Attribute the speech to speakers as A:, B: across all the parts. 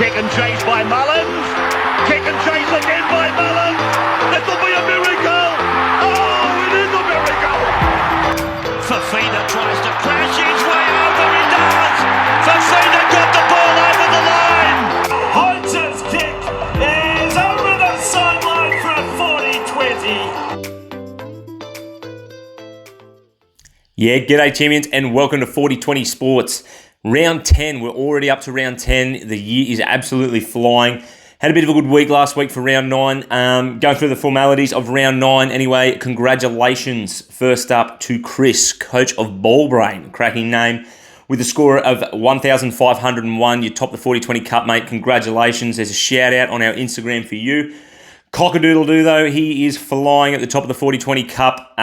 A: Kick and chase by Mullins. Kick and chase again by Mullins. It'll be a miracle. Oh, it is a miracle. Fafita tries to crash his way over. He does. Fafita got the ball over the line.
B: Hunter's kick is over the sideline for a 40-20.
C: Yeah, g'day champions and welcome to 40-20 Sports. Round 10, we're already up to round 10. The year is absolutely flying. Had a bit of a good week last week for round 9. Going through the formalities of round 9 anyway. Congratulations first up to Chris, coach of Ballbrain, cracking name, with a score of 1,501. You topped the 40-20 Cup, mate. Congratulations. There's a shout out on our Instagram for you. Cockadoodle-doo, though, he is flying at the top of the 40-20 Cup.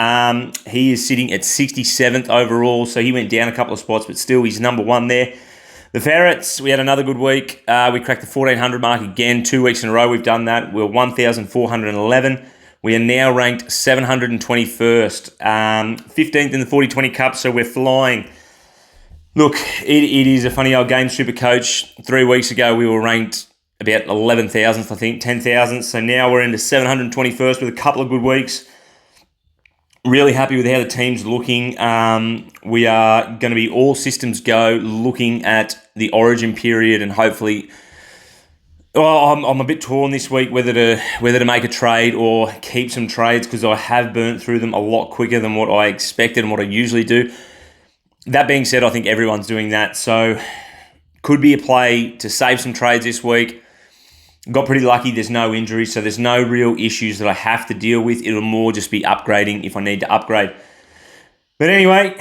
C: He is sitting at 67th overall, so he went down a couple of spots, but still he's number one there. The Ferrets, we had another good week. We cracked the 1,400 mark again, 2 weeks in a row we've done that. We're 1,411. We are now ranked 721st, 15th in the 40-20 Cup, so we're flying. Look, it is a funny old game, Supercoach. 3 weeks ago we were ranked about 11,000th, I think, 10,000th. So now we're into 721st with a couple of good weeks. Really happy with how the team's looking. We are going to be all systems go looking at the origin period and hopefully... I'm a bit torn this week whether to make a trade or keep some trades because I have burnt through them a lot quicker than what I expected and what I usually do. That being said, I think everyone's doing that. So could be a play to save some trades this week. Got pretty lucky, there's no injuries, so there's no real issues that I have to deal with. It'll more just be upgrading if I need to upgrade. But anyway,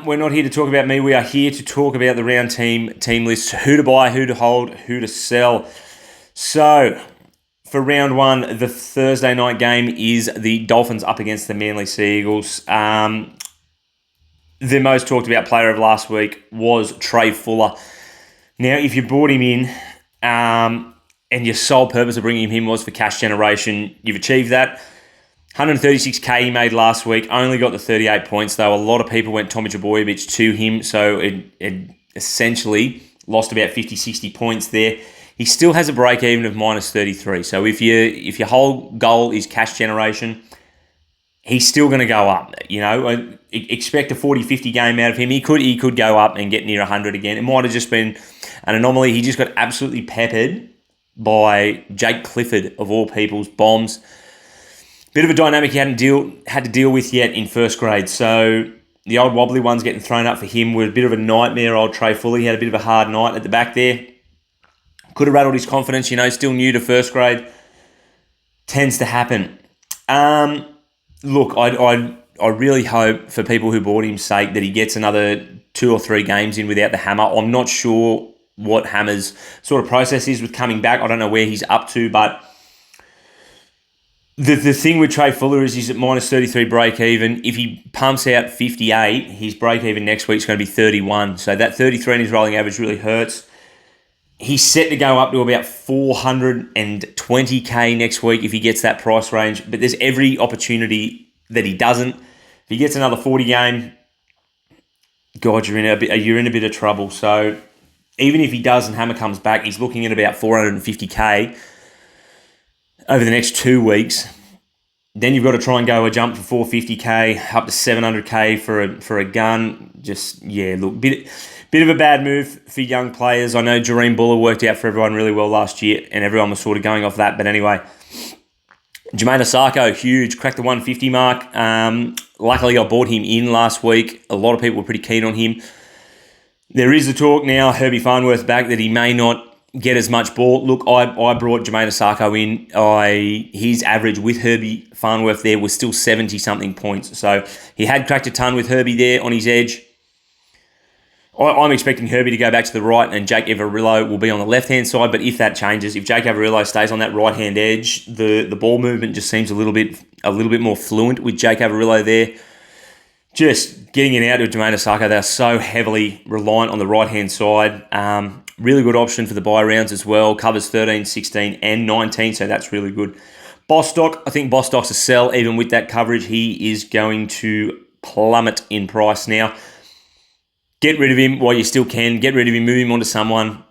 C: we're not here to talk about me. We are here to talk about the round team lists, who to buy, who to hold, who to sell. So, for round 1, the Thursday night game is the Dolphins up against the Manly Sea Eagles. The most talked about player of last week was Trey Fuller. Now, if you brought him in... and your sole purpose of bringing him in was for cash generation, you've achieved that. 136k he made last week, only got the 38 points though. A lot of people went Tommy Trbojevic to him, so it essentially lost about 50, 60 points there. He still has a break even of minus 33. So if your whole goal is cash generation, he's still going to go up. You know, expect a 40, 50 game out of him. He could go up and get near 100 again. It might have just been an anomaly. He just got absolutely peppered by Jake Clifford, of all people's bombs. Bit of a dynamic he hadn't had to deal with yet in first grade. So the old wobbly ones getting thrown up for him were a bit of a nightmare. Old Trey Fuller, he had a bit of a hard night at the back there. Could have rattled his confidence, still new to first grade. Tends to happen. Look, I really hope for people who bought him's sake that he gets another 2 or 3 games in without the hammer. I'm not sure what Hammer's sort of process is with coming back. I don't know where he's up to, but the thing with Trey Fuller is he's at minus 33 break even. If he pumps out 58, his break even next week is going to be 31. So that 33 in his rolling average really hurts. He's set to go up to about 420k next week if he gets that price range, but there's every opportunity that he doesn't. If he gets another 40 game, God, you're in a bit of trouble. So even if he does and Hammer comes back, he's looking at about 450k over the next 2 weeks. Then you've got to try and go a jump to 450k up to 700k for a gun. Look, bit of a bad move for young players. I know Jareem Buller worked out for everyone really well last year, and everyone was sort of going off that. But anyway, Jermaine Osako, huge, cracked the 150 mark. Luckily, I bought him in last week. A lot of people were pretty keen on him. There is the talk now, Herbie Farnworth back, that he may not get as much ball. Look, I brought Jermaine Osako in. His average with Herbie Farnworth there was still 70-something points. So he had cracked a ton with Herbie there on his edge. I'm expecting Herbie to go back to the right and Jake Averillo will be on the left-hand side. But if that changes, if Jake Averillo stays on that right-hand edge, the ball movement just seems a little bit more fluent with Jake Averillo there. Just getting it out to Jermaine Osako, they're so heavily reliant on the right-hand side. Really good option for the buy rounds as well. Covers 13, 16, and 19, so that's really good. Bostock, I think Bostock's a sell. Even with that coverage, he is going to plummet in price now. Get rid of him while you still can. Get rid of him, move him onto someone.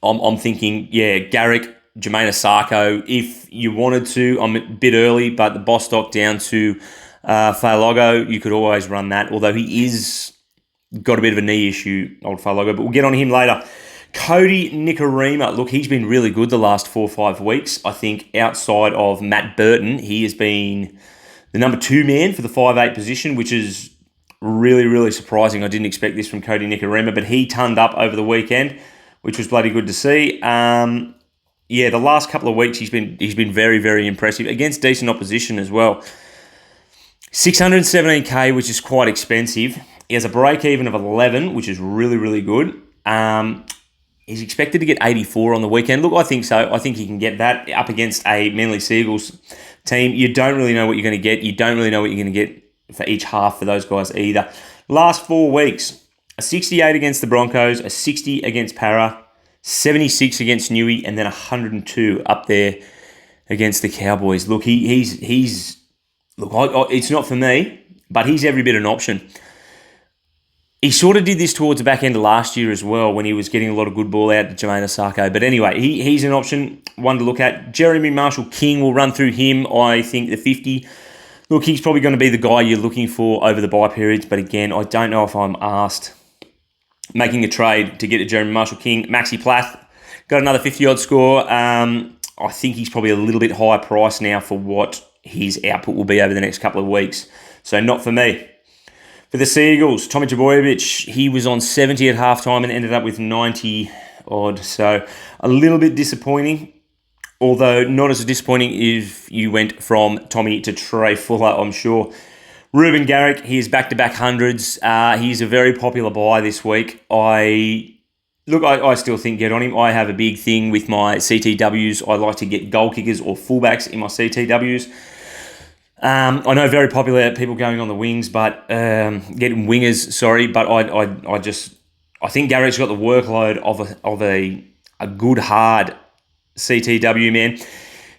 C: I'm thinking, Garrick, Jermaine Asako. If you wanted to, I'm a bit early, but the Bostock down to Fa'alogo, you could always run that, although he is got a bit of a knee issue, old Fa'alogo, but we'll get on him later. Cody Nikorima, look, he's been really good the last 4 or 5 weeks. I think outside of Matt Burton, he has been the number 2 man for the 5'8 position, which is really, really surprising. I didn't expect this from Cody Nikorima, but he turned up over the weekend, which was bloody good to see. The last couple of weeks he's been very, very impressive against decent opposition as well. 617k, which is quite expensive. He has a break even of 11, which is really, really good. He's expected to get 84 on the weekend. Look, I think so. I think he can get that up against a Manly Seagulls team. You don't really know what you're going to get. You don't really know what you're going to get for each half for those guys either. Last 4 weeks, a 68 against the Broncos, a 60 against Para, 76 against Newey, and then 102 up there against the Cowboys. Look, it's not for me, but he's every bit an option. He sort of did this towards the back end of last year as well when he was getting a lot of good ball out to Jermaine Asako. But anyway, he's an option, one to look at. Jeremy Marshall-King, will run through him, I think, the 50. Look, he's probably going to be the guy you're looking for over the bye periods. But again, I don't know if I'm asked making a trade to get a Jeremy Marshall-King. Maxi Plath got another 50-odd score. I think he's probably a little bit higher price now for what his output will be over the next couple of weeks. So not for me. For the Seagulls, Tommy Trbojevic, he was on 70 at halftime and ended up with 90-odd. So a little bit disappointing, although not as disappointing if you went from Tommy to Trey Fuller, I'm sure. Ruben Garrick, he is back-to-back hundreds. He's a very popular buy this week. I still think get on him. I have a big thing with my CTWs. I like to get goal kickers or fullbacks in my CTWs. I know very popular people going on the wings, but getting wingers. Sorry, but I think Garrick's got the workload of a good hard CTW man.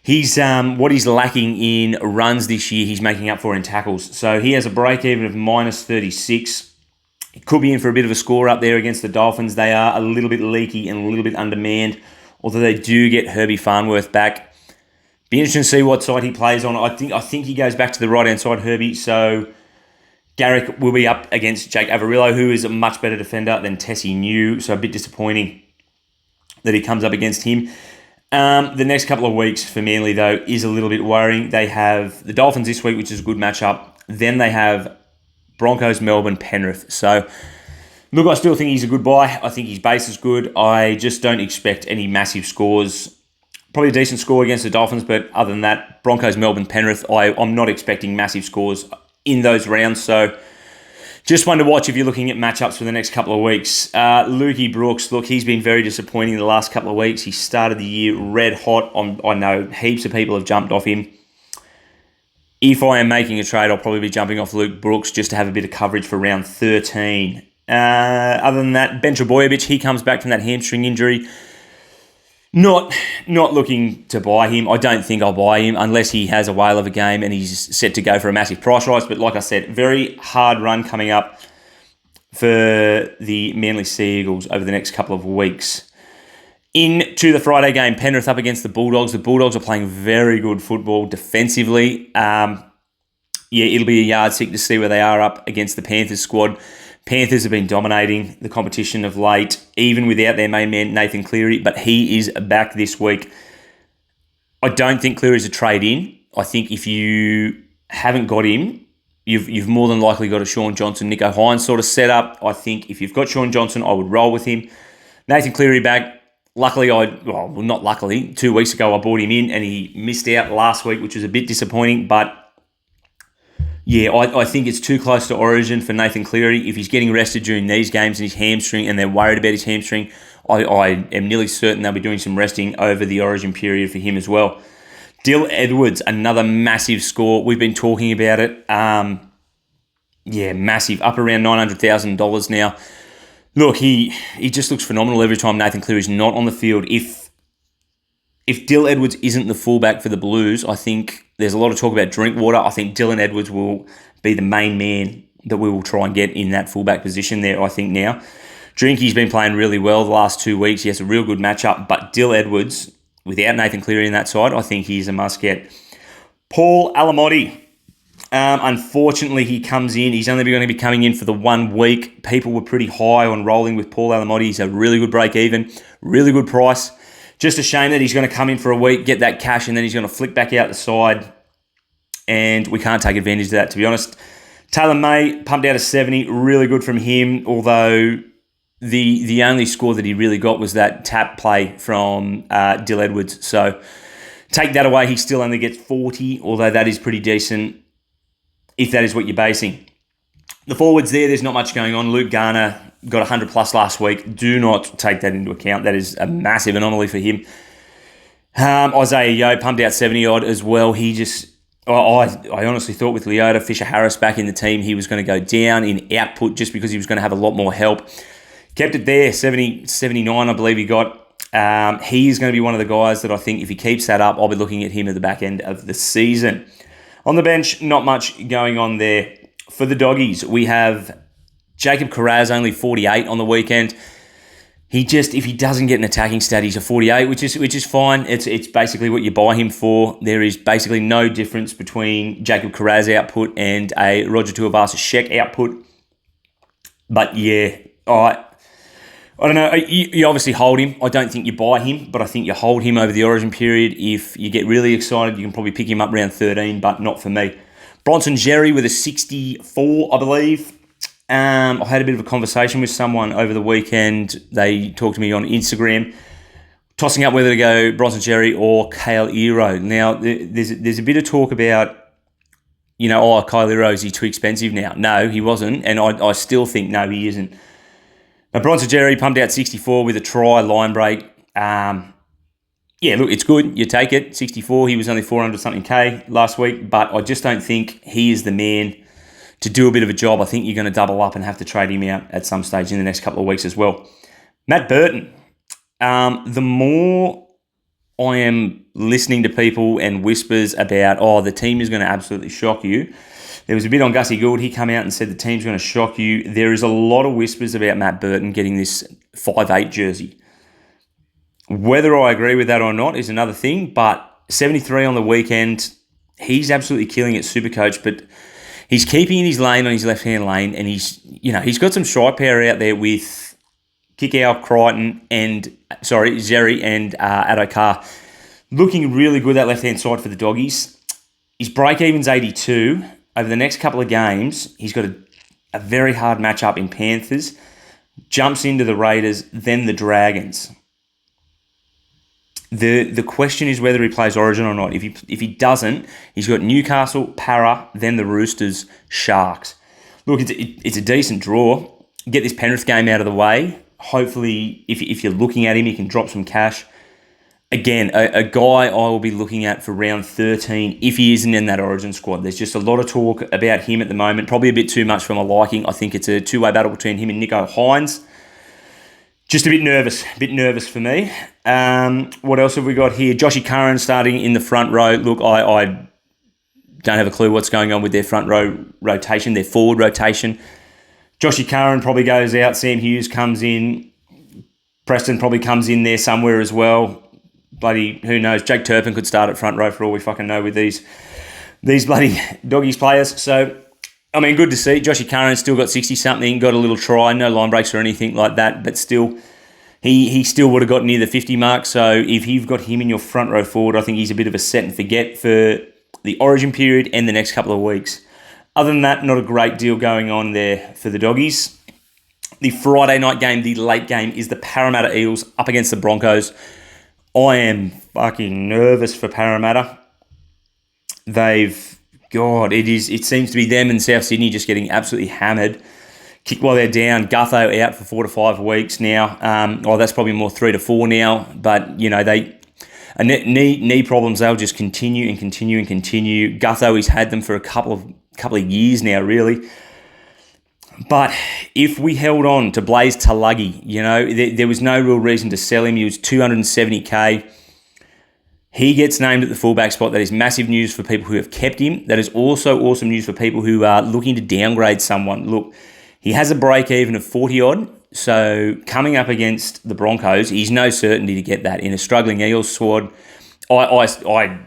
C: He's what he's lacking in runs this year, he's making up for in tackles. So he has a break even of minus 36. He could be in for a bit of a score up there against the Dolphins. They are a little bit leaky and a little bit undermanned, although they do get Herbie Farnworth back. Be interesting to see what side he plays on. I think he goes back to the right-hand side, Herbie. So Garrick will be up against Jake Averillo, who is a much better defender than Tessie New. So a bit disappointing that he comes up against him. The next couple of weeks for Manly, though, is a little bit worrying. They have the Dolphins this week, which is a good matchup. Then they have Broncos, Melbourne, Penrith. So, look, I still think he's a good buy. I think his base is good. I just don't expect any massive scores. Probably a decent score against the Dolphins, but other than that, Broncos, Melbourne, Penrith, I'm not expecting massive scores in those rounds. So just one to watch if you're looking at matchups for the next couple of weeks. Lukey Brooks, look, he's been very disappointing the last couple of weeks. He started the year red hot. I know heaps of people have jumped off him. If I am making a trade, I'll probably be jumping off Luke Brooks just to have a bit of coverage for round 13. Other than that, Ben Trbojevic, he comes back from that hamstring injury. Not looking to buy him. I don't think I'll buy him unless he has a whale of a game and he's set to go for a massive price rise. But like I said, very hard run coming up for the Manly Seagulls over the next couple of weeks. Into the Friday game, Penrith up against the Bulldogs. The Bulldogs are playing very good football defensively. It'll be a yardstick to see where they are up against the Panthers squad. Panthers have been dominating the competition of late, even without their main man, Nathan Cleary, but he is back this week. I don't think Cleary's a trade-in. I think if you haven't got him, you've more than likely got a Sean Johnson, Nico Hines sort of setup. I think if you've got Sean Johnson, I would roll with him. Nathan Cleary back. Luckily, not luckily, 2 weeks ago I bought him in and he missed out last week, which was a bit disappointing, but I think it's too close to Origin for Nathan Cleary. If he's getting rested during these games and his hamstring and they're worried about his hamstring, I am nearly certain they'll be doing some resting over the Origin period for him as well. Dill Edwards, another massive score. We've been talking about it. Massive. Up around $900,000 now. Look, he just looks phenomenal every time Nathan Cleary's not on the field. If Dill Edwards isn't the fullback for the Blues, I think there's a lot of talk about Drinkwater. I think Dylan Edwards will be the main man that we will try and get in that fullback position there, I think now. Drinky's been playing really well the last 2 weeks. He has a real good matchup. But Dill Edwards, without Nathan Cleary in that side, I think he's a must-get. Paul Alamotti. Unfortunately, he comes in. He's only going to be coming in for the 1 week. People were pretty high on rolling with Paul Alamotti. He's a really good break-even, really good price. Just a shame that he's going to come in for a week, get that cash, and then he's going to flick back out the side. And we can't take advantage of that, to be honest. Taylor May, pumped out of 70. Really good from him, although the only score that he really got was that tap play from Dill Edwards. So take that away, he still only gets 40, although that is pretty decent if that is what you're basing. The forwards there's not much going on. Luke Garner got 100 plus last week. Do not take that into account. That is a massive anomaly for him. Isaiah Yeo pumped out 70 odd as well. He just, I honestly thought with Leota Fisher-Harris back in the team, he was going to go down in output just because he was going to have a lot more help. Kept it there, 70, 79 I believe he got. He is going to be one of the guys that I think if he keeps that up, I'll be looking at him at the back end of the season. On the bench, not much going on there. For the doggies, we have Jacob Carraz, only 48 on the weekend. If he doesn't get an attacking stat, he's a 48, which is fine. It's basically what you buy him for. There is basically no difference between Jacob Carraz output and a Roger Tuivasa-Sheck output. But yeah, I don't know. You obviously hold him. I don't think you buy him, but I think you hold him over the origin period. If you get really excited, you can probably pick him up around 13, but not for me. Bronson Jerry with a 64, I believe. I had a bit of a conversation with someone over the weekend. They talked to me on Instagram, tossing up whether to go Bronson Jerry or Kale Ero. Now, there's a bit of talk about, Kyle Ero, is he too expensive now? No, he wasn't, and I still think no, he isn't. But Bronson Jerry pumped out 64 with a try, line break. Yeah, look, it's good. You take it. 64, he was only 400-something K last week, but I just don't think he is the man to do a bit of a job. I think you're going to double up and have to trade him out at some stage in the next couple of weeks as well. Matt Burton. The more I am listening to people and whispers about, the team is going to absolutely shock you. There was a bit on Gussie Gould. He came out and said the team's going to shock you. There is a lot of whispers about Matt Burton getting this 5'8 jersey. Whether I agree with that or not is another thing, but 73 on the weekend, he's absolutely killing it, Supercoach, but he's keeping in his lane on his left-hand lane, and he's got some strike power out there with Kikau, Crichton, Zeri and Addo-Carr. Looking really good that left-hand side for the doggies. His break-even's 82. Over the next couple of games, he's got a very hard matchup in Panthers, jumps into the Raiders, then the Dragons. The question is whether he plays Origin or not. If he doesn't, he's got Newcastle, Para, then the Roosters, Sharks. Look, it's a decent draw. Get this Penrith game out of the way. Hopefully, if you're looking at him, he can drop some cash. Again, a guy I will be looking at for round 13 if he isn't in that Origin squad. There's just a lot of talk about him at the moment. Probably a bit too much for my liking. I think it's a two-way battle between him and Nico Hines. Just a bit nervous for me. What else have we got here? Joshy Curran starting in the front row. Look, I don't have a clue what's going on with their front row rotation, their forward rotation. Joshy Curran probably goes out. Sam Hughes comes in. Preston probably comes in there somewhere as well. Bloody, who knows? Jake Turpin could start at front row for all we fucking know with these bloody doggies players. So, I mean, good to see. Joshy Curran still got 60-something, got a little try, no line breaks or anything like that, but still, he still would have got near the 50 mark. So if you've got him in your front row forward, I think he's a bit of a set and forget for the Origin period and the next couple of weeks. Other than that, not a great deal going on there for the doggies. The Friday night game, the late game, is the Parramatta Eels up against the Broncos. I am fucking nervous for Parramatta. It seems to be them and South Sydney just getting absolutely hammered. Kick while they're down. Gutho out for 4 to 5 weeks now. That's probably more 3 to 4 now. But, knee problems, they'll just continue and continue and continue. Gutho, he's had them for a couple of years now, really. But if we held on to Blaze Tulagi, there was no real reason to sell him. He was 270k. He gets named at the fullback spot. That is massive news for people who have kept him. That is also awesome news for people who are looking to downgrade someone. Look, he has a break-even of 40-odd. So coming up against the Broncos, he's no certainty to get that. In a struggling Eels squad, I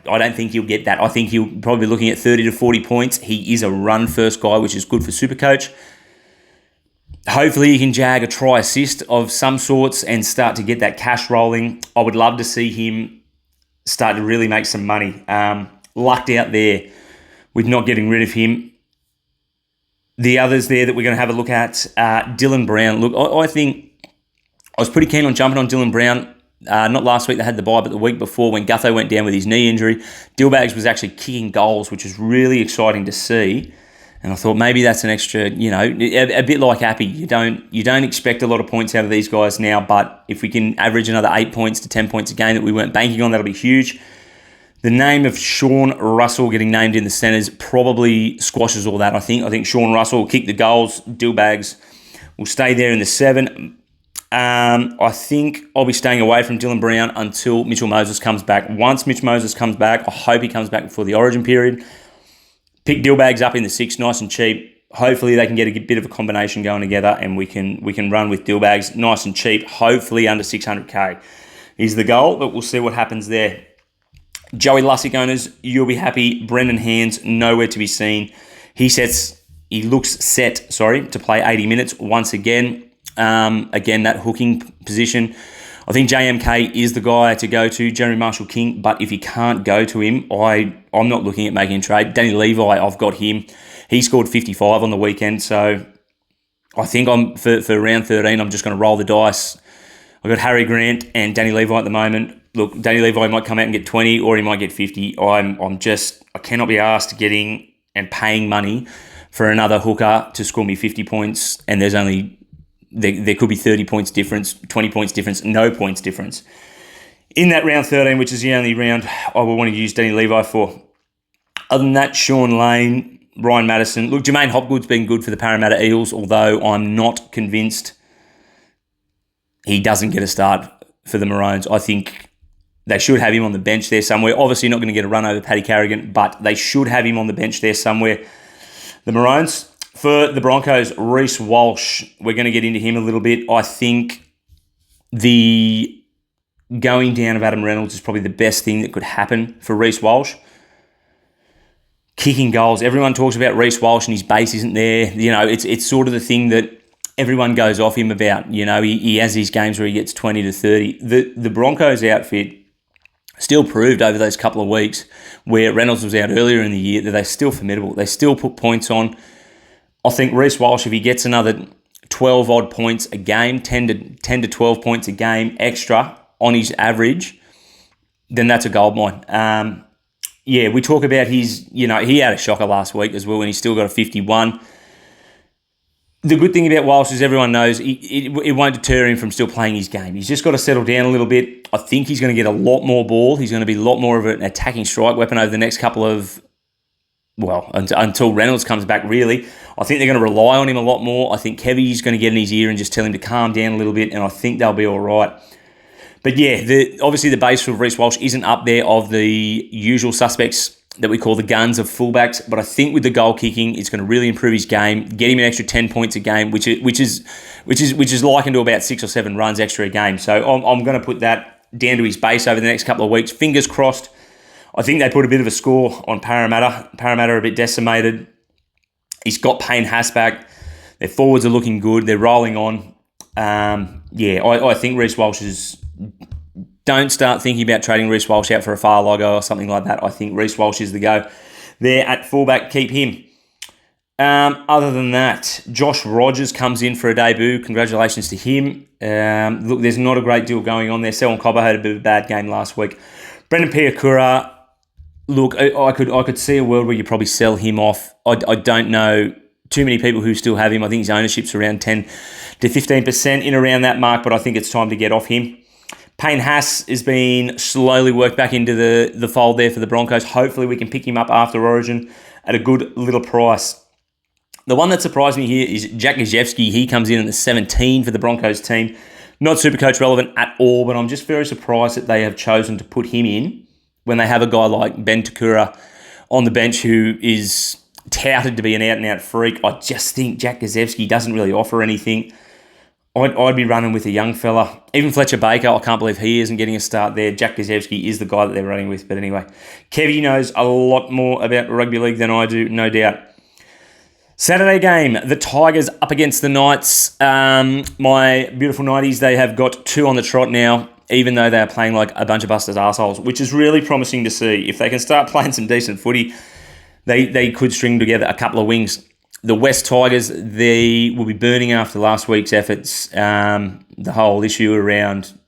C: don't think he'll get that. I think he'll probably be looking at 30 to 40 points. He is a run-first guy, which is good for Supercoach. Hopefully he can jag a try assist of some sorts and start to get that cash rolling. I would love to see him start to really make some money. Lucked out there with not getting rid of him. The others there that we're going to have a look at, Dylan Brown. Look, I think I was pretty keen on jumping on Dylan Brown. Not last week they had the bye, but the week before when Gutho went down with his knee injury, Dillbags was actually kicking goals, which was really exciting to see. And I thought maybe that's an extra, a bit like Appy. You don't expect a lot of points out of these guys now, but if we can average another 8 points to 10 points a game that we weren't banking on, that'll be huge. The name of Sean Russell getting named in the centres probably squashes all that, I think. I think Sean Russell will kick the goals. Dillbags will stay there in the 7. I think I'll be staying away from Dylan Brown until Mitchell Moses comes back. Once Mitch Moses comes back, I hope he comes back before the Origin period. Pick Dillbags up in the 6, nice and cheap. Hopefully they can get a bit of a combination going together and we can run with Dillbags nice and cheap, hopefully under 600k is the goal, but we'll see what happens there. Joey Lussick owners, you'll be happy. Brendan Hands, nowhere to be seen. He looks set to play 80 minutes once again. Again, that hooking position. I think JMK is the guy to go to, Jeremy Marshall-King, but if you can't go to him, I'm not looking at making a trade. Danny Levi, I've got him. He scored 55 on the weekend, so I think for round 13, I'm just going to roll the dice. I've got Harry Grant and Danny Levi at the moment. Look, Danny Levi might come out and get 20 or he might get 50. I cannot be asked getting and paying money for another hooker to score me 50 points and there could be 30 points difference, 20 points difference, no points difference. In that round 13, which is the only round I will want to use Danny Levi for. Other than that, Sean Lane, Ryan Madison. Look, Jermaine Hopgood's been good for the Parramatta Eels, although I'm not convinced he doesn't get a start for the Maroons. I think they should have him on the bench there somewhere. Obviously not going to get a run over Paddy Carrigan, but they should have him on the bench there somewhere. The Maroons. For the Broncos, Reece Walsh, we're going to get into him a little bit. I think the going down of Adam Reynolds is probably the best thing that could happen for Reece Walsh. Kicking goals. Everyone talks about Reece Walsh and his base isn't there. It's sort of the thing that everyone goes off him about. He has these games where he gets 20 to 30. The Broncos outfit still proved over those couple of weeks where Reynolds was out earlier in the year that they're still formidable. They still put points on. I think Reece Walsh, if he gets another 12-odd points a game, 10 to 12 points a game extra on his average, then that's a goldmine. We talk about he had a shocker last week as well and he's still got a 51. The good thing about Walsh is everyone knows it won't deter him from still playing his game. He's just got to settle down a little bit. I think he's going to get a lot more ball. He's going to be a lot more of an attacking strike weapon over the next couple of, until Reynolds comes back, really. I think they're going to rely on him a lot more. I think Kevy's going to get in his ear and just tell him to calm down a little bit, and I think they'll be all right. But yeah, obviously the base for Reece Walsh isn't up there of the usual suspects that we call the guns of fullbacks, but I think with the goal kicking, it's going to really improve his game, get him an extra 10 points a game, which is likened to about 6 or 7 runs extra a game. So I'm going to put that down to his base over the next couple of weeks. Fingers crossed. I think they put a bit of a score on Parramatta. Parramatta are a bit decimated. He's got Payne Haas back. Their forwards are looking good. They're rolling on. I think Reece Walsh is... Don't start thinking about trading Reece Walsh out for a Farlogo or something like that. I think Reece Walsh is the go. There at fullback, keep him. Other than that, Josh Rogers comes in for a debut. Congratulations to him. Look, there's not a great deal going on there. Selwyn Cobber had a bit of a bad game last week. Brendan Piakura, look, I could see a world where you probably sell him off. I don't know too many people who still have him. I think his ownership's around 10 to 15%, in around that mark, but I think it's time to get off him. Payne Haas has been slowly worked back into the fold there for the Broncos. Hopefully we can pick him up after Origin at a good little price. The one that surprised me here is Jack Gajewski. He comes in at the 17 for the Broncos team. Not Supercoach relevant at all, but I'm just very surprised that they have chosen to put him in when they have a guy like Ben Takura on the bench who is touted to be an out-and-out freak. I just think Jack Gajewski doesn't really offer anything. I'd be running with a young fella. Even Fletcher Baker, I can't believe he isn't getting a start there. Jack Gazewski is the guy that they're running with. But anyway, Kevy knows a lot more about rugby league than I do, no doubt. Saturday game, the Tigers up against the Knights. My beautiful Knighties, they have got 2 on the trot now, even though they are playing like a bunch of busters arseholes, which is really promising to see. If they can start playing some decent footy, they could string together a couple of wings. The West Tigers, they will be burning after last week's efforts. The whole issue around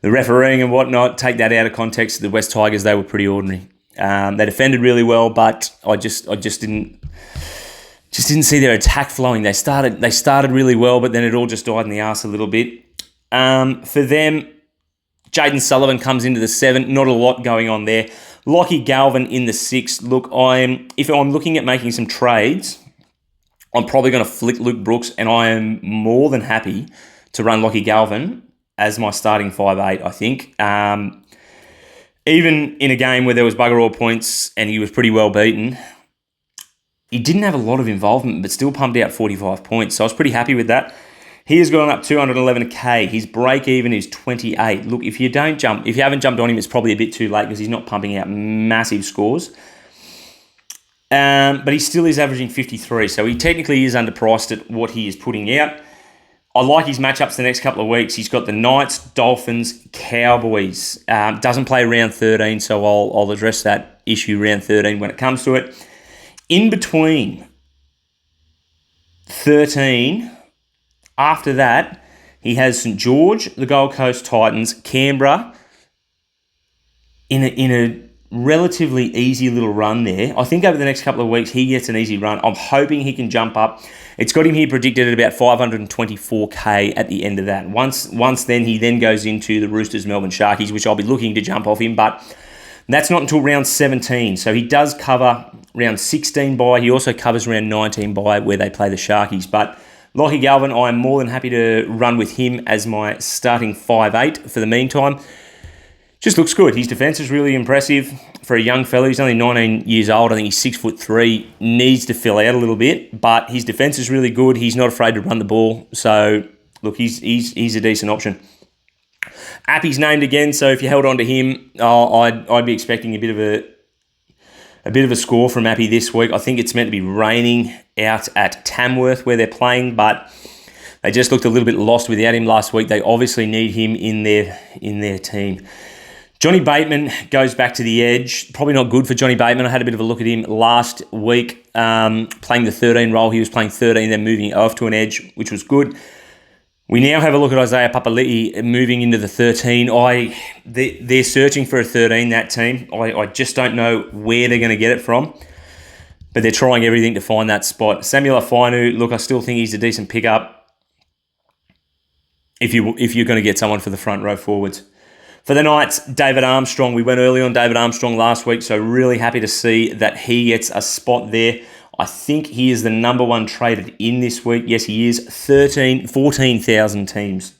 C: the refereeing and whatnot, take that out of context. The West Tigers, they were pretty ordinary. They defended really well, but I just didn't see their attack flowing. They started really well, but then it all just died in the arse a little bit. For them, Jaden Sullivan comes into the 7. Not a lot going on there. Lockie Galvin in the 6. Look, if I'm looking at making some trades, I'm probably going to flick Luke Brooks, and I am more than happy to run Lockie Galvin as my starting 5'8", I think. Even in a game where there was bugger all points and he was pretty well beaten, he didn't have a lot of involvement, but still pumped out 45 points. So I was pretty happy with that. He has gone up 211k. His break even is 28. Look, if you haven't jumped on him, it's probably a bit too late because he's not pumping out massive scores. But he still is averaging 53, so he technically is underpriced at what he is putting out. I like his matchups the next couple of weeks. He's got the Knights, Dolphins, Cowboys. Doesn't play round 13, so I'll address that issue round 13 when it comes to it. In between 13, after that, he has St George, the Gold Coast Titans, Canberra, in a relatively easy little run there. I think over the next couple of weeks, he gets an easy run. I'm hoping he can jump up. It's got him here predicted at about 524k at the end of that. Once then, he then goes into the Roosters, Melbourne Sharkies, which I'll be looking to jump off him, but that's not until round 17. So he does cover round 16 bye. He also covers round 19 bye where they play the Sharkies. But Lockie Galvin, I am more than happy to run with him as my starting 5'8" for the meantime. Just looks good. His defence is really impressive for a young fellow. He's only 19 years old. I think he's 6'3". Needs to fill out a little bit, but his defence is really good. He's not afraid to run the ball. So, look, he's a decent option. Appy's named again, so if you held on to him, I'd be expecting a bit of a score from Appy this week. I think it's meant to be raining out at Tamworth where they're playing, but they just looked a little bit lost without him last week. They obviously need him in their team. Johnny Bateman goes back to the edge. Probably not good for Johnny Bateman. I had a bit of a look at him last week, playing the 13 role. He was playing 13, then moving off to an edge, which was good. We now have a look at Isaiah Papali'i moving into the 13. They're searching for a 13, that team. I just don't know where they're going to get it from, but they're trying everything to find that spot. Samuel Afainu, look, I still think he's a decent pickup if you're going to get someone for the front row forwards. For the Knights, David Armstrong. We went early on David Armstrong last week, so really happy to see that he gets a spot there. I think he is the number one traded in this week. Yes, he is. 14,000 teams.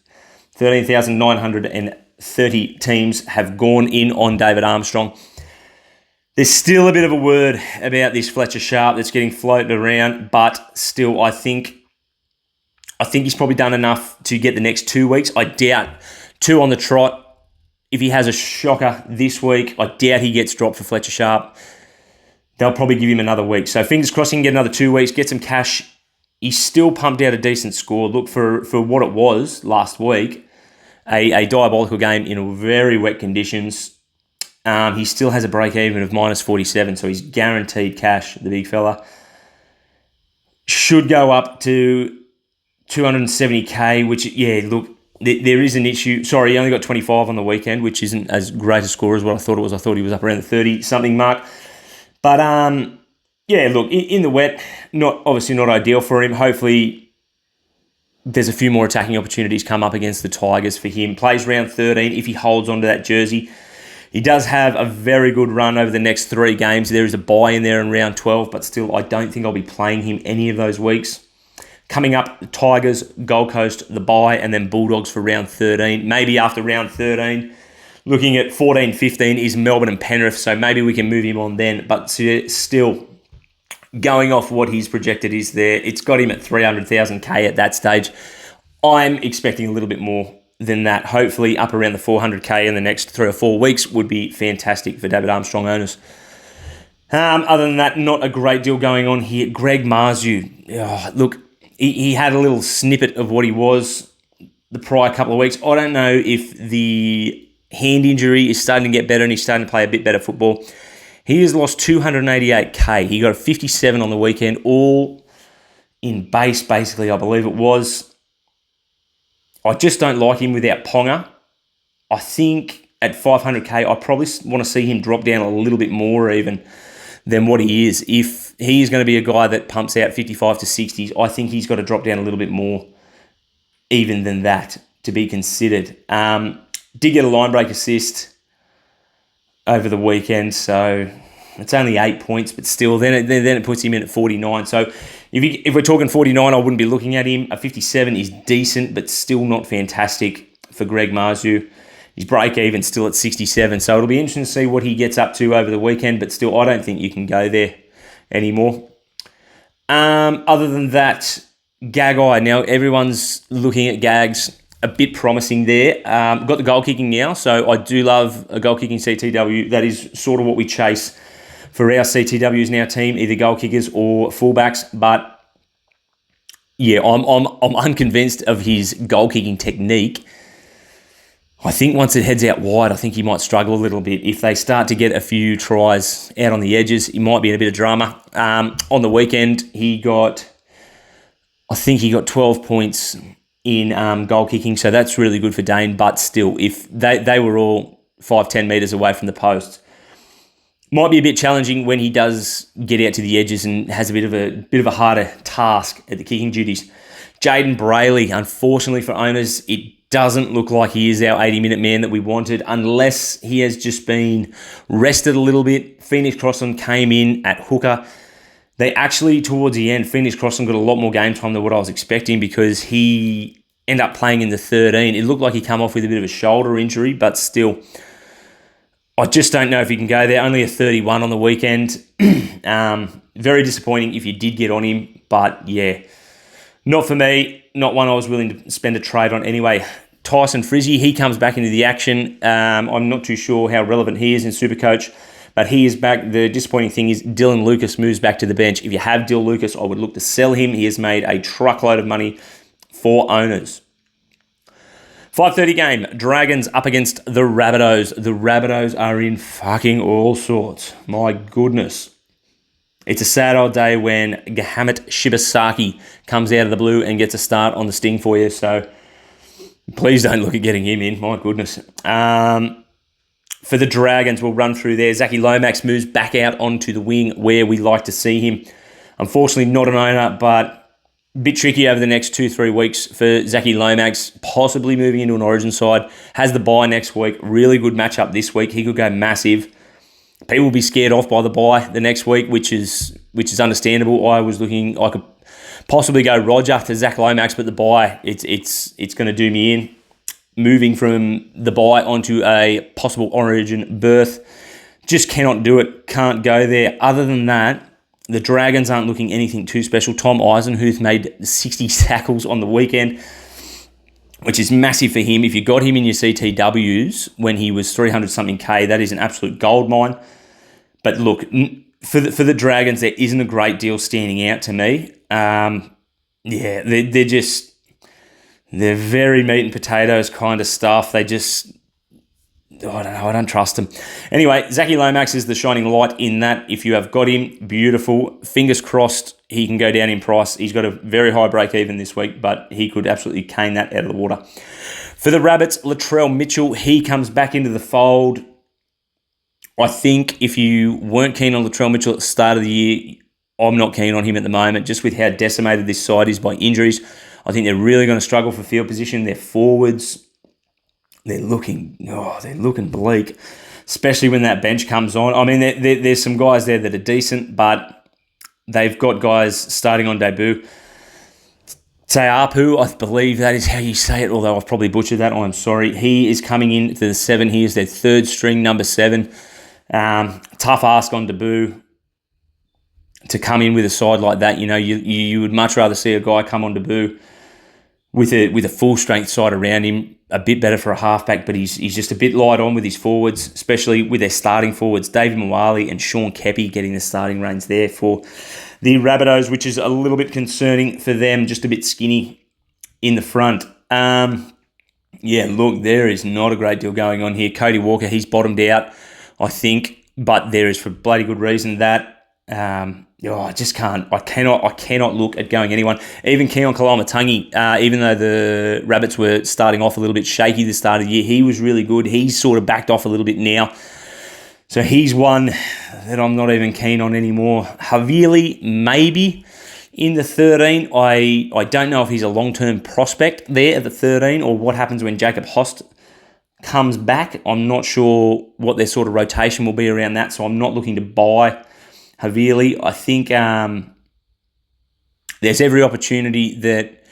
C: 13,930 teams have gone in on David Armstrong. There's still a bit of a word about this Fletcher Sharp that's getting floated around, but still I think he's probably done enough to get the next 2 weeks. I doubt 2 on the trot. If he has a shocker this week, I doubt he gets dropped for Fletcher Sharp. They'll probably give him another week. So fingers crossed he can get another 2 weeks, get some cash. He's still pumped out a decent score. Look, for what it was last week, a diabolical game in very wet conditions. He still has a break-even of minus 47, so he's guaranteed cash, the big fella. Should go up to 270k, which, yeah, look, there is an issue. Sorry, he only got 25 on the weekend, which isn't as great a score as what I thought it was. I thought he was up around the 30-something mark. But, yeah, look, in the wet, obviously not ideal for him. Hopefully there's a few more attacking opportunities come up against the Tigers for him. Plays round 13 if he holds onto that jersey. He does have a very good run over the next 3 games. There is a bye in there in round 12, but still I don't think I'll be playing him any of those weeks. Coming up, Tigers, Gold Coast, the bye, and then Bulldogs for round 13. Maybe after round 13, looking at 14, 15 is Melbourne and Penrith, so maybe we can move him on then. But still, going off what his projected is there, it's got him at 300,000k at that stage. I'm expecting a little bit more than that. Hopefully up around the 400k in the next 3 or 4 weeks would be fantastic for David Armstrong owners. Other than that, not a great deal going on here. Greg Marzu, look, he had a little snippet of what he was the prior couple of weeks. I don't know if the hand injury is starting to get better and he's starting to play a bit better football. He has lost 288k. He got a 57 on the weekend, all in base, basically, I believe it was. I just don't like him without Ponga. I think at 500k, I probably want to see him drop down a little bit more even than what he is. If he is going to be a guy that pumps out 55 to 60s, I think he's got to drop down a little bit more even than that to be considered. Did get a line break assist over the weekend, so it's only 8 points, but still, then it puts him in at 49. So if we're talking 49, I wouldn't be looking at him. A 57 is decent, but still not fantastic for Greg Marzu. His break even still at 67, so it'll be interesting to see what he gets up to over the weekend, but still, I don't think you can go there anymore. Other than that, Gagai. Now, everyone's looking at Gags. A bit promising there. Got the goal kicking now, so I do love a goal kicking CTW. That is sort of what we chase for our CTWs in our team, either goal kickers or fullbacks. But yeah, I'm unconvinced of his goal kicking technique. I think once it heads out wide, I think he might struggle a little bit. If they start to get a few tries out on the edges, he might be in a bit of drama. On the weekend, he got 12 points in goal kicking, so that's really good for Dane. But still, if they were all 5-10 metres away from the post, might be a bit challenging when he does get out to the edges and has a bit of a harder task at the kicking duties. Jaden Brayley, unfortunately for owners, it doesn't look like he is our 80-minute man that we wanted, unless he has just been rested a little bit. Phoenix Crossland came in at hooker. They actually, towards the end, Phoenix Crossland got a lot more game time than what I was expecting because he ended up playing in the 13. It looked like he came off with a bit of a shoulder injury, but still, I just don't know if he can go there. Only a 31 on the weekend. Very disappointing if you did get on him, but yeah, not for me. Not one I was willing to spend a trade on anyway. Tyson Frizzy, he comes back into the action. I'm not too sure how relevant he is in Supercoach, but he is back. The disappointing thing is Dylan Lucas moves back to the bench. If you have Dylan Lucas, I would look to sell him. He has made a truckload of money for owners. 5:30 game, Dragons up against the Rabbitohs. The Rabbitohs are in fucking all sorts. My goodness. It's a sad old day when Gahamet Shibasaki comes out of the blue and gets a start on the sting for you. So please don't look at getting him in. My goodness. For the Dragons, we'll run through there. Zachy Lomax moves back out onto the wing where we like to see him. Unfortunately, not an owner, but a bit tricky over the next 2-3 weeks for Zachy Lomax, possibly moving into an Origin side. Has the bye next week. Really good matchup this week. He could go massive. People will be scared off by the bye the next week, which is understandable. I could possibly go Roger to Zach Lomax, but the bye, it's going to do me in. Moving from the bye onto a possible Origin berth, just cannot do it. Can't go there. Other than that, the Dragons aren't looking anything too special. Tom Eisenhuth made 60 tackles on the weekend, which is massive for him. If you got him in your CTWs when he was 300-something K, that is an absolute gold mine. But look, for the Dragons, there isn't a great deal standing out to me. They're very meat and potatoes kind of stuff. I don't trust them. Anyway, Zachy Lomax is the shining light in that. If you have got him, beautiful. Fingers crossed he can go down in price. He's got a very high break even this week, but he could absolutely cane that out of the water. For the Rabbits, Latrell Mitchell, he comes back into the fold. I think if you weren't keen on Latrell Mitchell at the start of the year, I'm not keen on him at the moment, just with how decimated this side is by injuries. I think they're really going to struggle for field position. Their forwards, they're looking bleak, especially when that bench comes on. I mean, there's some guys there that are decent, but they've got guys starting on debut. Teapu, I believe that is how you say it, although I've probably butchered that. I'm sorry. He is coming in to the 7. He is their third string, number 7. Tough ask on debut to come in with a side like that. You know, you would much rather see a guy come on debut with a full strength side around him, a bit better for a halfback, but he's just a bit light on with his forwards, especially with their starting forwards, David Mwali and Sean Kepi getting the starting reins there for the Rabbitohs, which is a little bit concerning for them, just a bit skinny in the front. Look, there is not a great deal going on here. Cody Walker, he's bottomed out, I think, but there is for bloody good reason that I just can't. I cannot look at going anyone. Even Keon Kalamatangi, even though the Rabbits were starting off a little bit shaky the start of the year, he was really good. He's sort of backed off a little bit now. So he's one that I'm not even keen on anymore. Havili, maybe in the 13. I don't know if he's a long-term prospect there at the 13 or what happens when Jacob Host comes back. I'm not sure what their sort of rotation will be around that, so I'm not looking to buy Havili. I think there's every opportunity that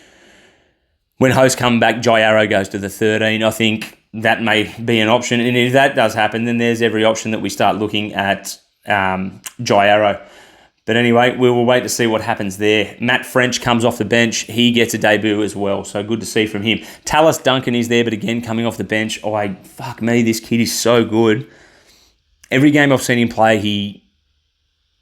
C: when Host come back, Jai Arrow goes to the 13. I think that may be an option. And if that does happen, then there's every option that we start looking at Jai Arrow. But anyway, we will wait to see what happens there. Matt French comes off the bench. He gets a debut as well, so good to see from him. Tallis Duncan is there, but again, coming off the bench. Fuck me, this kid is so good. Every game I've seen him play, he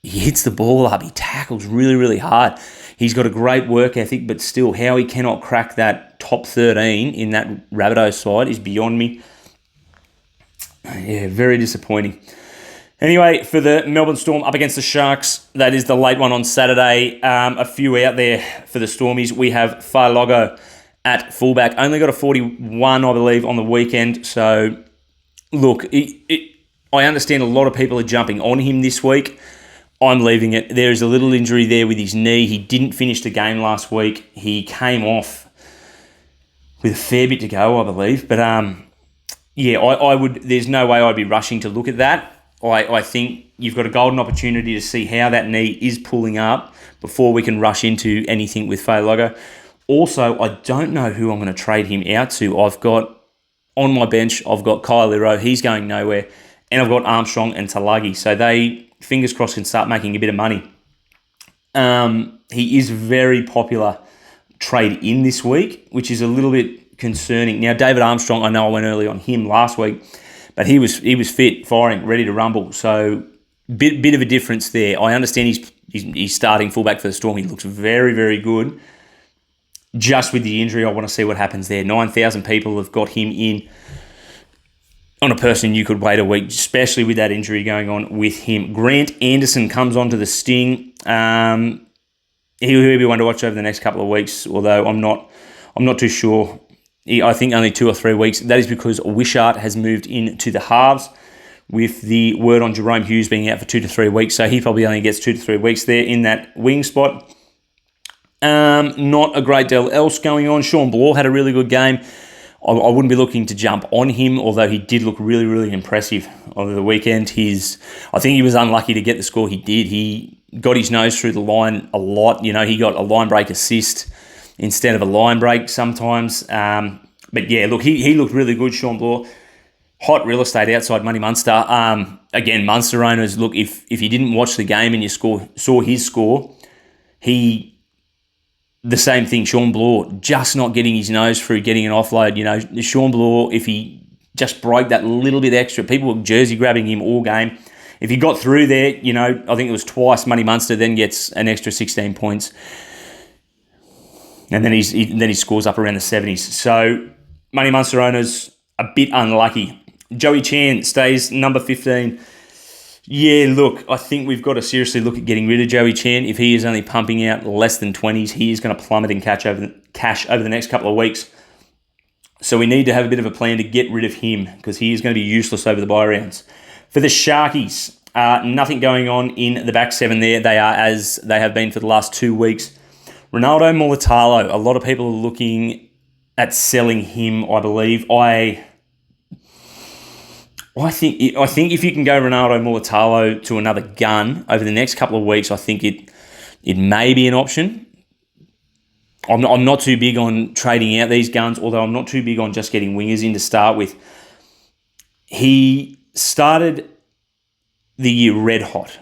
C: hits the ball up. He tackles really, really hard. He's got a great work ethic, but still, how he cannot crack that top 13 in that Rabbitohs side is beyond me. Yeah, very disappointing. Anyway, for the Melbourne Storm up against the Sharks, that is the late one on Saturday. A few out there for the Stormies. We have Fa'alogo at fullback. Only got a 41, I believe, on the weekend. So, look, I understand a lot of people are jumping on him this week. I'm leaving it. There is a little injury there with his knee. He didn't finish the game last week. He came off with a fair bit to go, I believe. But, I would. There's no way I'd be rushing to look at that. I think you've got a golden opportunity to see how that knee is pulling up before we can rush into anything with Fa'alogo. Also, I don't know who I'm going to trade him out to. I've got, on my bench, I've got Kyle Liro. He's going nowhere. And I've got Armstrong and Talagi. So they, fingers crossed, can start making a bit of money. He is very popular trade in this week, which is a little bit concerning. Now, David Armstrong, I know I went early on him last week, but he was fit, firing, ready to rumble. So bit of a difference there. I understand he's starting fullback for the Storm. He looks very, very good. Just with the injury, I want to see what happens there. 9,000 people have got him in on a person you could wait a week, especially with that injury going on with him. Grant Anderson comes onto the Sting. He'll be one to watch over the next couple of weeks, although I'm not too sure. I think only 2 or 3 weeks. That is because Wishart has moved into the halves with the word on Jerome Hughes being out for 2 to 3 weeks. So he probably only gets 2 to 3 weeks there in that wing spot. Not a great deal else going on. Sean Bloor had a really good game. I wouldn't be looking to jump on him, although he did look really, really impressive over the weekend. I think he was unlucky to get the score he did. He got his nose through the line a lot. You know, he got a line break assist instead of a line break sometimes. But yeah, look, he looked really good, Sean Bloor. Hot real estate outside Money Munster. Again, Munster owners, look, if you didn't watch the game and you saw his score, the same thing, Sean Bloor, just not getting his nose through, getting an offload. You know, Sean Bloor, if he just broke that little bit extra, people were jersey grabbing him all game. If he got through there, you know, I think it was twice Money Munster then gets an extra 16 points. And then he scores up around the 70s. So Money Munster owners, a bit unlucky. Joey Chan stays number 15. Yeah, look, I think we've got to seriously look at getting rid of Joey Chan. If he is only pumping out less than 20s, he is going to plummet in cash over the next couple of weeks. So we need to have a bit of a plan to get rid of him because he is going to be useless over the bye rounds. For the Sharkies, nothing going on in the back seven there. They are as they have been for the last 2 weeks. Ronaldo Mulatalo, a lot of people are looking at selling him, I believe. I think if you can go Ronaldo Mulatalo to another gun over the next couple of weeks, I think it may be an option. I'm not too big on trading out these guns, although I'm not too big on just getting wingers in to start with. He started the year red hot.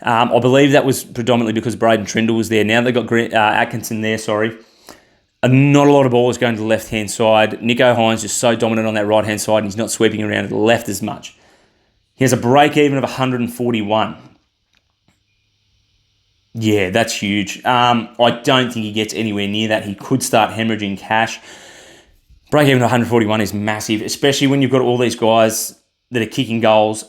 C: I believe that was predominantly because Braden Trindle was there. Now they've got Atkinson there, Not a lot of balls going to the left-hand side. Nico Hines is so dominant on that right-hand side, and he's not sweeping around to the left as much. He has a break-even of 141. Yeah, that's huge. I don't think he gets anywhere near that. He could start hemorrhaging cash. Break-even of 141 is massive, especially when you've got all these guys that are kicking goals.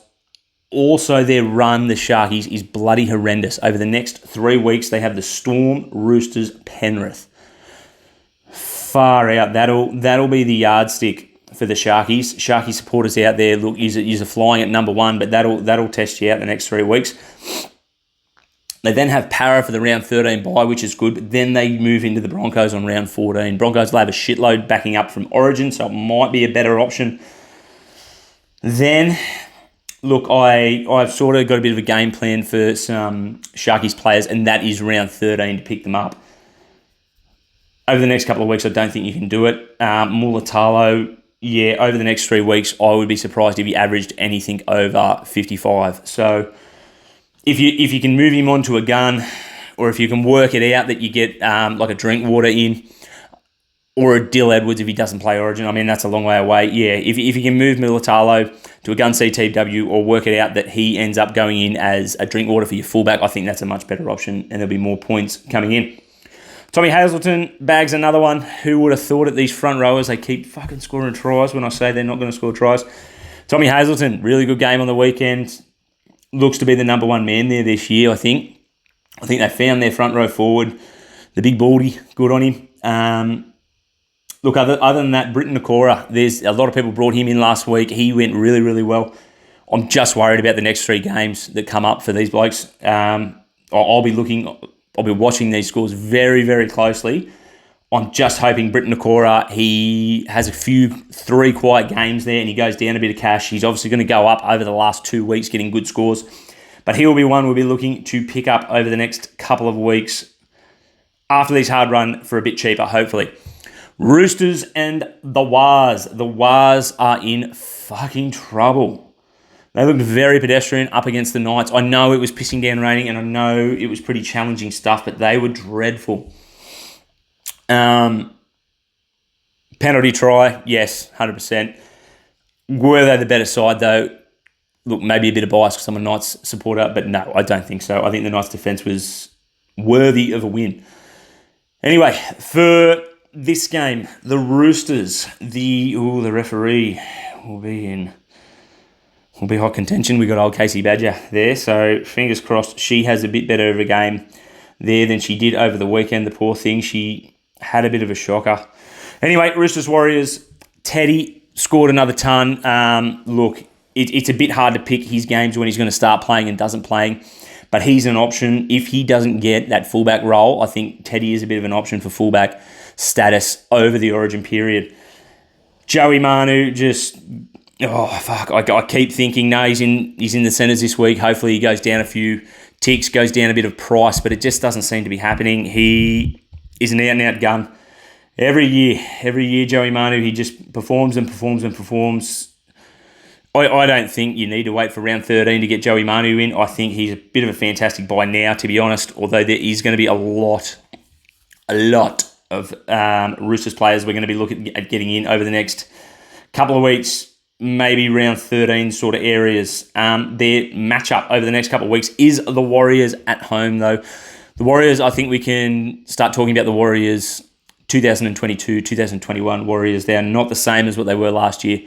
C: Also, their run, the Sharkies, is bloody horrendous. Over the next 3 weeks, they have the Storm, Roosters, Penrith. Far out. That'll be the yardstick for the Sharkies. Sharky supporters out there, look, you're flying at number 1, but that'll test you out the next 3 weeks. They then have Para for the round 13 bye, which is good, but then they move into the Broncos on round 14. Broncos will have a shitload backing up from Origin, so it might be a better option. Then, look, I've sort of got a bit of a game plan for some Sharkies players, and that is round 13 to pick them up. Over the next couple of weeks, I don't think you can do it. Mulatalo, yeah, over the next 3 weeks, I would be surprised if he averaged anything over 55. So if you can move him onto a gun, or if you can work it out that you get like a Drinkwater in, or a Dill Edwards if he doesn't play Origin, I mean, that's a long way away. Yeah, if you can move Mulatalo to a gun CTW, or work it out that he ends up going in as a Drinkwater for your fullback, I think that's a much better option, and there'll be more points coming in. Tommy Hazelton bags another one. Who would have thought it? These front rowers, they keep fucking scoring tries when I say they're not going to score tries. Tommy Hazelton, really good game on the weekend. Looks to be the number 1 man there this year, I think. I think they found their front row forward. The big baldy, good on him. Look, other than that, Britton Nakora, there's a lot of people brought him in last week. He went really, really well. I'm just worried about the next 3 games that come up for these blokes. I'll be watching these scores very, very closely. I'm just hoping Britton Nakora, he has a few 3 quiet games there and he goes down a bit of cash. He's obviously going to go up over the last 2 weeks getting good scores. But he will be one we'll be looking to pick up over the next couple of weeks after this hard run for a bit cheaper, hopefully. Roosters and the Wars. The Wars are in fucking trouble. They looked very pedestrian up against the Knights. I know it was pissing down raining, and I know it was pretty challenging stuff, but they were dreadful. Penalty try, yes, 100%. Were they the better side, though? Look, maybe a bit of bias because I'm a Knights supporter, but no, I don't think so. I think the Knights' defence was worthy of a win. Anyway, for this game, the Roosters, the referee will be hot contention. We got old Casey Badger there, so fingers crossed she has a bit better of a game there than she did over the weekend. The poor thing, she had a bit of a shocker. Anyway, Roosters Warriors, Teddy scored another ton. Look, it's a bit hard to pick his games when he's going to start playing and doesn't playing, but he's an option. If he doesn't get that fullback role, I think Teddy is a bit of an option for fullback status over the Origin period. Joey Manu just... Oh, fuck. I keep thinking, no, he's in the centres this week. Hopefully he goes down a few ticks, goes down a bit of price, but it just doesn't seem to be happening. He is an out-and-out gun. Every year, Joey Manu, he just performs and performs and performs. I don't think you need to wait for round 13 to get Joey Manu in. I think he's a bit of a fantastic buy now, to be honest, although there is going to be a lot of Roosters players we're going to be looking at getting in over the next couple of weeks. Maybe round 13 sort of areas. Their matchup over the next couple of weeks is the Warriors at home, though. The Warriors, I think we can start talking about the Warriors 2022, 2021 Warriors. They are not the same as what they were last year.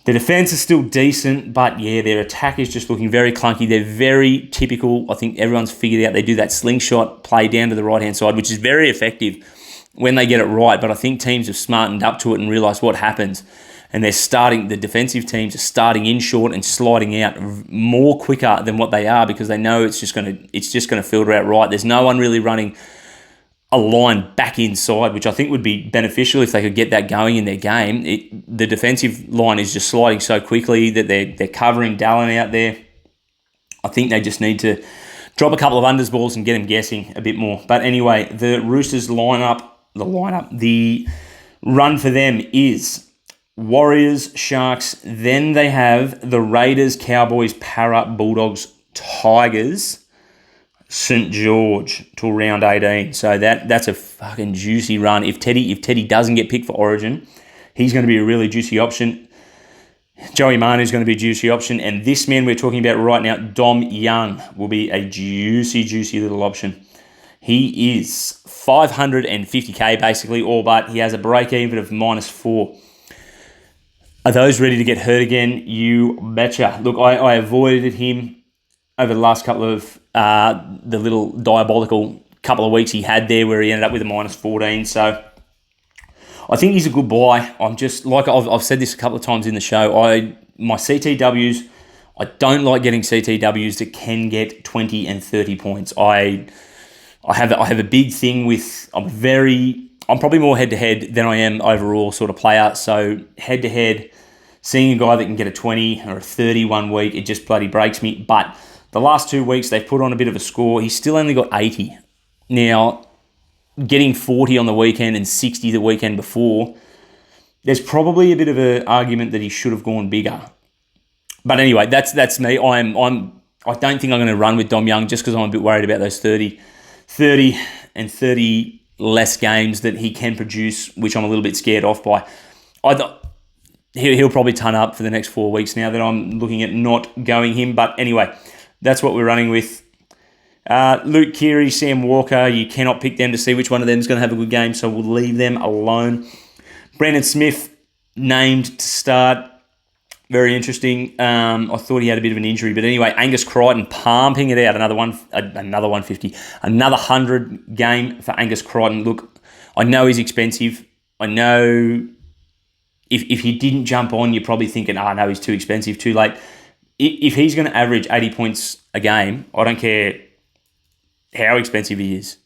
C: The defence is still decent, but yeah, their attack is just looking very clunky. They're very typical. I think everyone's figured out they do that slingshot play down to the right-hand side, which is very effective when they get it right. But I think teams have smartened up to it and realised what happens. And the defensive teams are starting in short and sliding out more quicker than what they are because they know it's just going to filter out right. There's no one really running a line back inside, which I think would be beneficial if they could get that going in their game. The defensive line is just sliding so quickly that they're covering Dallin out there. I think they just need to drop a couple of unders balls and get them guessing a bit more. But anyway, the Roosters the run for them is Warriors, Sharks, then they have the Raiders, Cowboys, Para, Bulldogs, Tigers. St George till round 18. So that's a fucking juicy run. If Teddy doesn't get picked for Origin, he's going to be a really juicy option. Joey Manu's going to be a juicy option. And this man we're talking about right now, Dom Young, will be a juicy little option. He is 550k basically, all but he has a break even of -4. Are those ready to get hurt again? You betcha. Look, I avoided him over the last couple of the little diabolical couple of weeks he had there where he ended up with a -14. So I think he's a good buy. I'm just, like I've said this a couple of times in the show, my CTWs, I don't like getting CTWs that can get 20 and 30 points. I have a big thing with, I'm probably more head-to-head than I am overall sort of player. So head-to-head, seeing a guy that can get a 20 or a 30 one week, it just bloody breaks me. But the last 2 weeks, they've put on a bit of a score. He's still only got 80. Now, getting 40 on the weekend and 60 the weekend before, there's probably a bit of an argument that he should have gone bigger. But anyway, that's me. I don't think I'm going to run with Dom Young just because I'm a bit worried about those 30 and 30 less games that he can produce, which I'm a little bit scared off by. He'll probably ton up for the next 4 weeks now that I'm looking at not going him. But anyway, that's what we're running with. Luke Keary, Sam Walker, you cannot pick them to see which one of them is going to have a good game, so we'll leave them alone. Brandon Smith, named to start. Very interesting. I thought he had a bit of an injury, but anyway, Angus Crichton pumping it out. Another 150, another 100 game for Angus Crichton. Look, I know he's expensive. I know if you didn't jump on, you're probably thinking, no, he's too expensive, too late. If he's going to average 80 points a game, I don't care how expensive he is.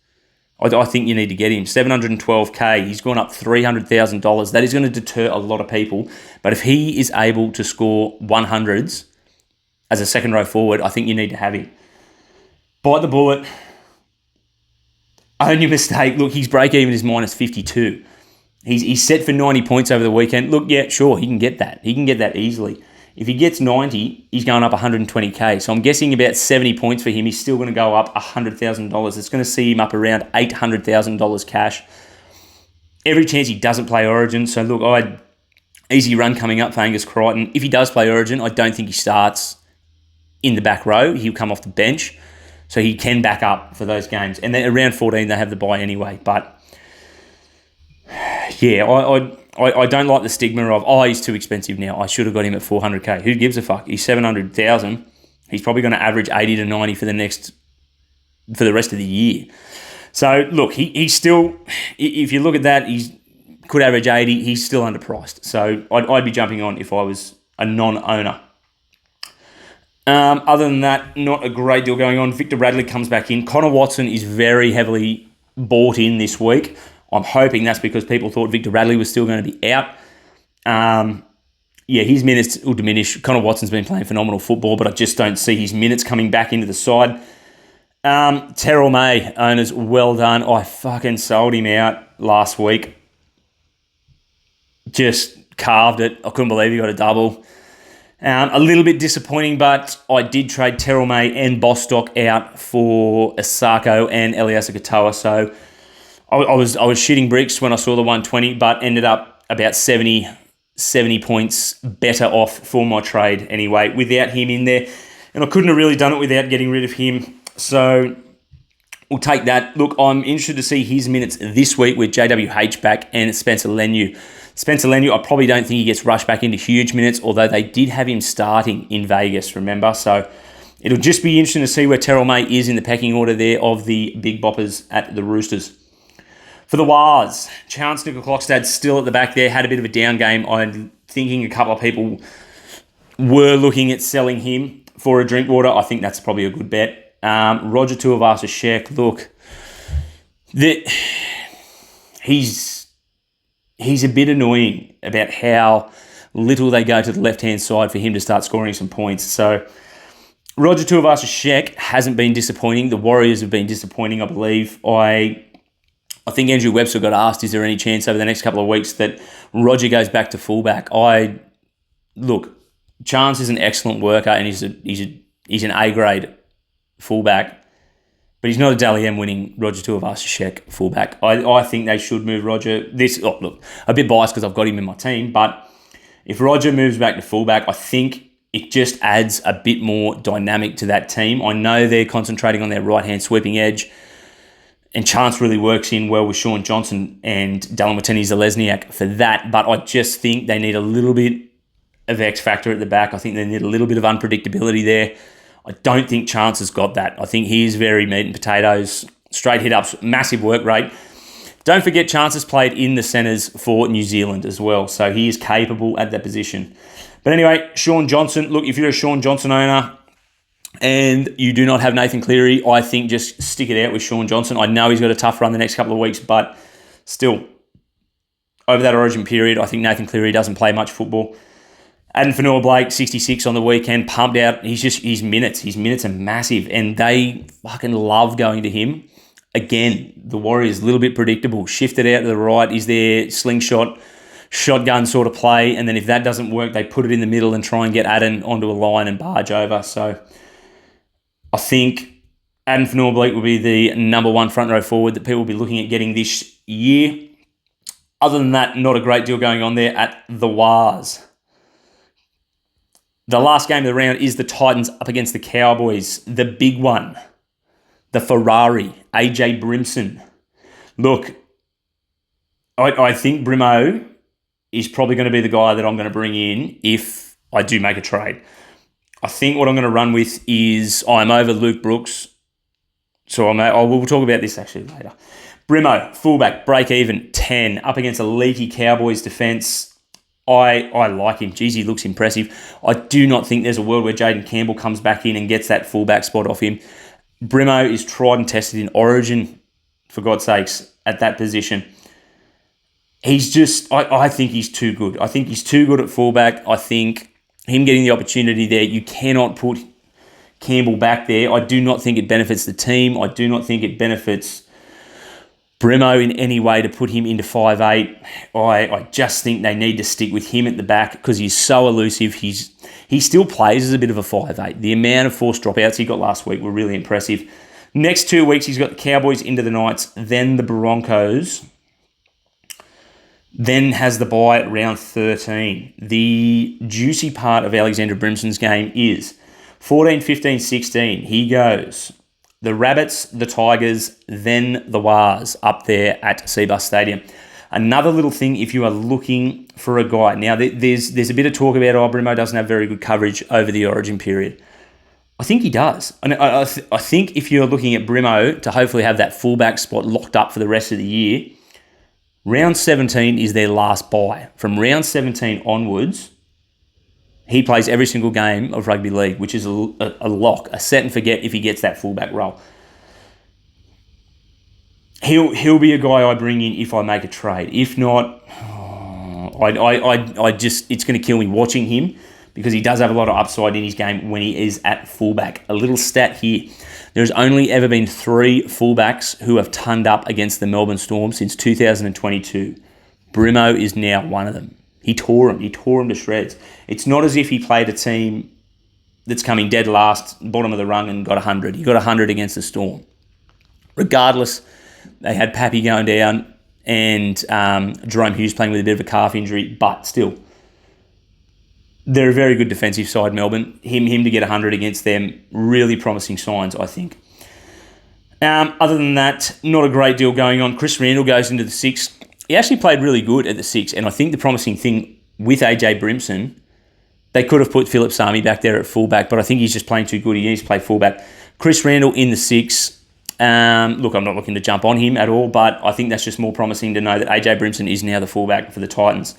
C: I think you need to get him. 712k. He's gone up $300,000. That is going to deter a lot of people. But if he is able to score 100s as a second row forward, I think you need to have him. Bite the bullet. Own your mistake. Look, his break even is -52. He's set for 90 points over the weekend. Look, yeah, sure, he can get that. He can get that easily. If he gets 90, he's going up 120k. So I'm guessing about 70 points for him. He's still going to go up $100,000. It's going to see him up around $800,000 cash. Every chance he doesn't play Origin. So look, easy run coming up for Angus Crichton. If he does play Origin, I don't think he starts in the back row. He'll come off the bench. So he can back up for those games. And then around 14, they have the bye anyway. But yeah, I don't like the stigma of, he's too expensive now. I should have got him at 400k. Who gives a fuck? He's 700,000. He's probably going to average 80 to 90 for the rest of the year. So look, he's still, if you look at that, he could average 80. He's still underpriced. So I'd be jumping on if I was a non-owner. Other than that, not a great deal going on. Victor Radley comes back in. Connor Watson is very heavily bought in this week. I'm hoping that's because people thought Victor Radley was still going to be out. His minutes will diminish. Connor Watson's been playing phenomenal football, but I just don't see his minutes coming back into the side. Terrell May, owners, well done. I fucking sold him out last week. Just carved it. I couldn't believe he got a double. A little bit disappointing, but I did trade Terrell May and Bostock out for Asako and Eliasa Katoa, so I was shitting bricks when I saw the 120, but ended up about 70 points better off for my trade anyway, without him in there. And I couldn't have really done it without getting rid of him. So we'll take that. Look, I'm interested to see his minutes this week with JWH back and Spencer Leniu. Spencer Leniu, I probably don't think he gets rushed back into huge minutes, although they did have him starting in Vegas, remember? So it'll just be interesting to see where Terrell May is in the pecking order there of the big boppers at the Roosters. For the Wars, Chance Nickel-Clockstad still at the back there, had a bit of a down game. I'm thinking a couple of people were looking at selling him for a Drinkwater. I think that's probably a good bet. Roger Tuivasa-Sheck, look, he's a bit annoying about how little they go to the left-hand side for him to start scoring some points. So Roger Tuivasa-Sheck hasn't been disappointing. The Warriors have been disappointing, I believe. I think Andrew Webster got asked, is there any chance over the next couple of weeks that Roger goes back to fullback? Look, Chance is an excellent worker and he's an A-grade fullback, But he's not a Dally M winning Roger Tuivasa-Sheck fullback. I think they should move Roger. Look, a bit biased because I've got him in my team, but if Roger moves back to fullback, I think it just adds a bit more dynamic to that team. I know they're concentrating on their right-hand sweeping edge, and Chance really works in well with Sean Johnson and Dallin Watene-Zelezniak for that, but I just think they need a little bit of X factor at the back. I think they need a little bit of unpredictability there. I don't think Chance has got that. I think he is very meat and potatoes, straight hit-ups, massive work rate. Don't forget Chance has played in the centres for New Zealand as well, so he is capable at that position. But anyway, Sean Johnson, look, if you're a Sean Johnson owner and you do not have Nathan Cleary, I think just stick it out with Sean Johnson. I know he's got a tough run the next couple of weeks, but still, over that Origin period, I think Nathan Cleary doesn't play much football. Adam Fanua-Blake, 66 on the weekend, pumped out. His minutes are massive, and they fucking love going to him. Again, the Warriors, a little bit predictable. Shifted out to the right is their slingshot, shotgun sort of play, and then if that doesn't work, they put it in the middle and try and get Adam onto a line and barge over. So I think Adam Fanua-Blake will be the number one front row forward that people will be looking at getting this year. Other than that, not a great deal going on there at the Wars. The last game of the round is the Titans up against the Cowboys. The big one, the Ferrari, AJ Brimson. Look, I think Brimo is probably going to be the guy that I'm going to bring in if I do make a trade. I think what I'm going to run with is I'm over Luke Brooks. So we'll talk about this actually later. Brimo, fullback, break even, 10, up against a leaky Cowboys defence. I like him. Jeez, he looks impressive. I do not think there's a world where Jaden Campbell comes back in and gets that fullback spot off him. Brimo is tried and tested in Origin, for God's sakes, at that position. He's just, I think he's too good. I think he's too good at fullback. I think him getting the opportunity there, you cannot put Campbell back there. I do not think it benefits the team. I do not think it benefits Brimo in any way to put him into 5'8". I just think they need to stick with him at the back because he's so elusive. He still plays as a bit of a 5'8". The amount of forced dropouts he got last week were really impressive. Next 2 weeks, he's got the Cowboys into the Knights, then the Broncos, then has the bye at round 13. The juicy part of Alexander Brimson's game is 14, 15, 16. He goes the Rabbits, the Tigers, then the Wars up there at Seabus Stadium. Another little thing, if you are looking for a guy. Now, there's a bit of talk about, Brimo doesn't have very good coverage over the Origin period. I think he does. And I think if you're looking at Brimo to hopefully have that fullback spot locked up for the rest of the year, round 17 is their last bye. From round 17 onwards, he plays every single game of rugby league, which is a lock, a set and forget if he gets that fullback role. He'll be a guy I bring in if I make a trade. If not, it's going to kill me watching him because he does have a lot of upside in his game when he is at fullback. A little stat here. There's only ever been 3 fullbacks who have turned up against the Melbourne Storm since 2022. Brimo is now one of them. He tore him to shreds. It's not as if he played a team that's coming dead last, bottom of the rung, and got 100. He got 100 against the Storm. Regardless, they had Pappy going down and Jerome Hughes playing with a bit of a calf injury, but still, they're a very good defensive side, Melbourne. Him to get 100 against them, really promising signs, I think. Other than that, not a great deal going on. Chris Randall goes into the 6. He actually played really good at the 6, and I think the promising thing with AJ Brimson, they could have put Philip Sami back there at fullback, but I think he's just playing too good. He needs to play fullback. Chris Randall in the 6. Look, I'm not looking to jump on him at all, but I think that's just more promising to know that AJ Brimson is now the fullback for the Titans.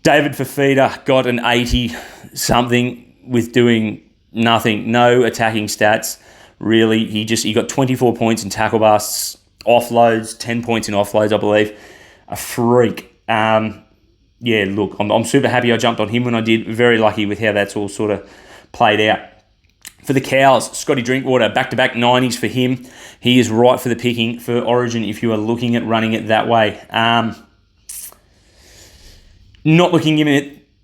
C: David Fafita got an 80-something with doing nothing. No attacking stats, really. He got 24 points in tackle busts, offloads, 10 points in offloads, I believe. A freak. Look, I'm super happy I jumped on him when I did. Very lucky with how that's all sort of played out. For the Cows, Scotty Drinkwater, back-to-back 90s for him. He is right for the picking for Origin if you are looking at running it that way. Not looking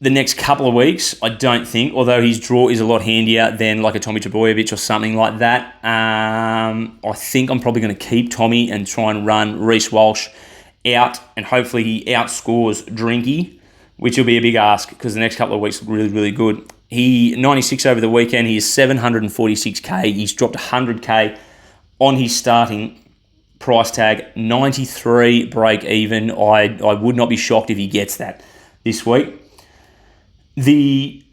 C: the next couple of weeks, I don't think, although his draw is a lot handier than like a Tommy Trbojevic or something like that. I think I'm probably going to keep Tommy and try and run Reece Walsh out, and hopefully he outscores Drinky, which will be a big ask because the next couple of weeks look really, really good. He 96 over the weekend. He is 746k. He's dropped 100k on his starting price tag. 93 break even. I would not be shocked if he gets that this week. The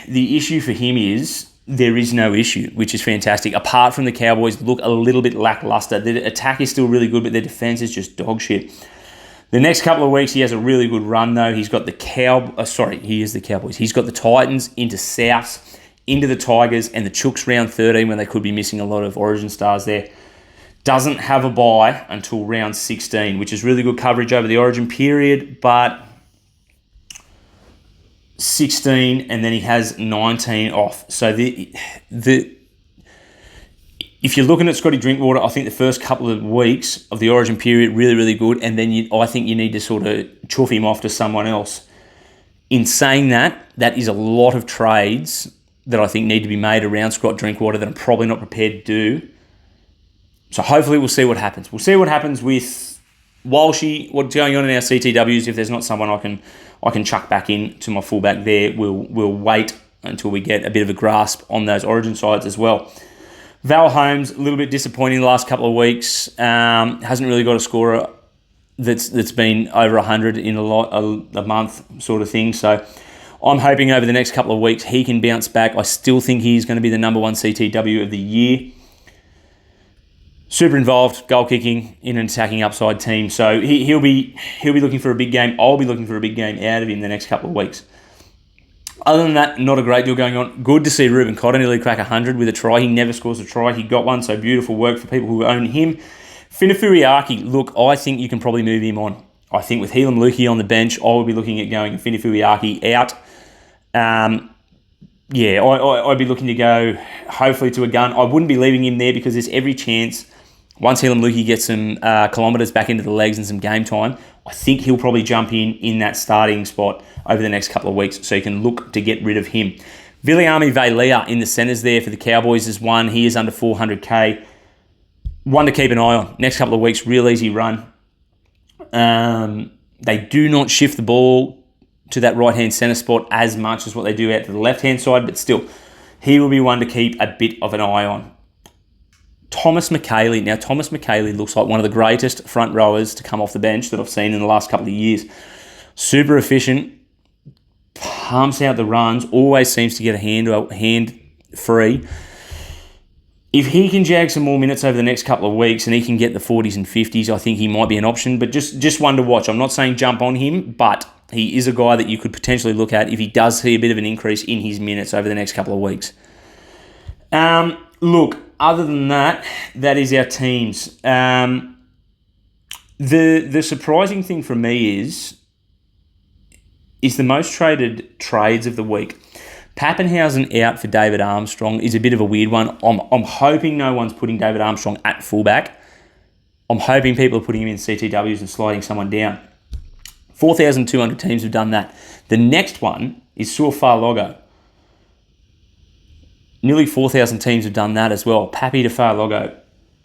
C: issue for him is there is no issue, which is fantastic. Apart from the Cowboys look a little bit lackluster. Their attack is still really good, but their defense is just dog shit. The next couple of weeks, he has a really good run, though. He's got the Cowboys. He's got the Titans into Souths, into the Tigers, and the Chooks round 13 when they could be missing a lot of Origin stars there. Doesn't have a bye until round 16, which is really good coverage over the Origin period, but 16, and then he has 19 off. So if you're looking at Scotty Drinkwater, I think the first couple of weeks of the Origin period, really, really good, and then I think you need to sort of chuff him off to someone else. In saying that, that is a lot of trades that I think need to be made around Scott Drinkwater that I'm probably not prepared to do. So hopefully we'll see what happens. We'll see what happens with Walshy, what's going on in our CTWs. If there's not someone I can chuck back in to my fullback there, we'll wait until we get a bit of a grasp on those Origin sides as well. Val Holmes, a little bit disappointing the last couple of weeks. Hasn't really got a scorer that's been over 100 in a month sort of thing. So I'm hoping over the next couple of weeks he can bounce back. I still think he's going to be the number one CTW of the year. Super involved, goal kicking in an attacking upside team. So he'll be looking for a big game. I'll be looking for a big game out of him the next couple of weeks. Other than that, not a great deal going on. Good to see Ruben Cotter nearly crack 100 with a try. He never scores a try. He got one, so beautiful work for people who own him. Finifuriaki, look, I think you can probably move him on. I think with Helam Lukey on the bench, I will be looking at going Finifuriaki out. I'd be looking to go hopefully to a gun. I wouldn't be leaving him there because there's every chance once Helam Lukey gets some kilometres back into the legs and some game time, I think he'll probably jump in that starting spot over the next couple of weeks, so you can look to get rid of him. Viliami Vailea in the centres there for the Cowboys is one. He is under 400k. One to keep an eye on. Next couple of weeks, real easy run. They do not shift the ball to that right-hand centre spot as much as what they do out to the left-hand side, but still, he will be one to keep a bit of an eye on. Thomas McKaylee. Now, Thomas McKaylee looks like one of the greatest front rowers to come off the bench that I've seen in the last couple of years. Super efficient, pumps out the runs, always seems to get a hand free. If he can jag some more minutes over the next couple of weeks and he can get the 40s and 50s, I think he might be an option, but just one to watch. I'm not saying jump on him, but he is a guy that you could potentially look at if he does see a bit of an increase in his minutes over the next couple of weeks. Look, other than that, that is our teams. The surprising thing for me is the most traded trades of the week. Pappenhausen out for David Armstrong is a bit of a weird one. I'm hoping no one's putting David Armstrong at fullback. I'm hoping people are putting him in CTWs and sliding someone down. 4,200 teams have done that. The next one is Suafalogo. Nearly 4,000 teams have done that as well. Pappy to Farlogo.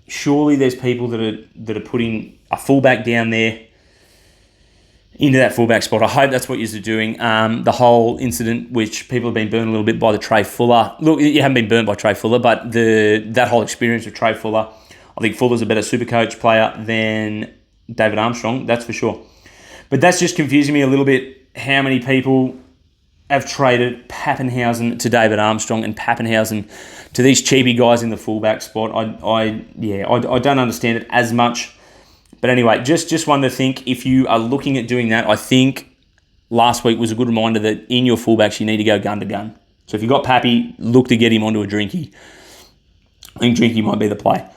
C: Surely there's people that are putting a fullback down there into that fullback spot. I hope that's what you're doing. The whole incident, which people have been burned a little bit by the Trey Fuller. Look, you haven't been burned by Trey Fuller, but that whole experience with Trey Fuller, I think Fuller's a better Supercoach player than David Armstrong, that's for sure. But that's just confusing me a little bit, how many people have traded Pappenhausen to David Armstrong and Pappenhausen to these cheapy guys in the fullback spot. I don't understand it as much. But anyway, just one to think, if you are looking at doing that, I think last week was a good reminder that in your fullbacks you need to go gun to gun. So if you've got Pappy, look to get him onto a Drinky. I think Drinky might be the play.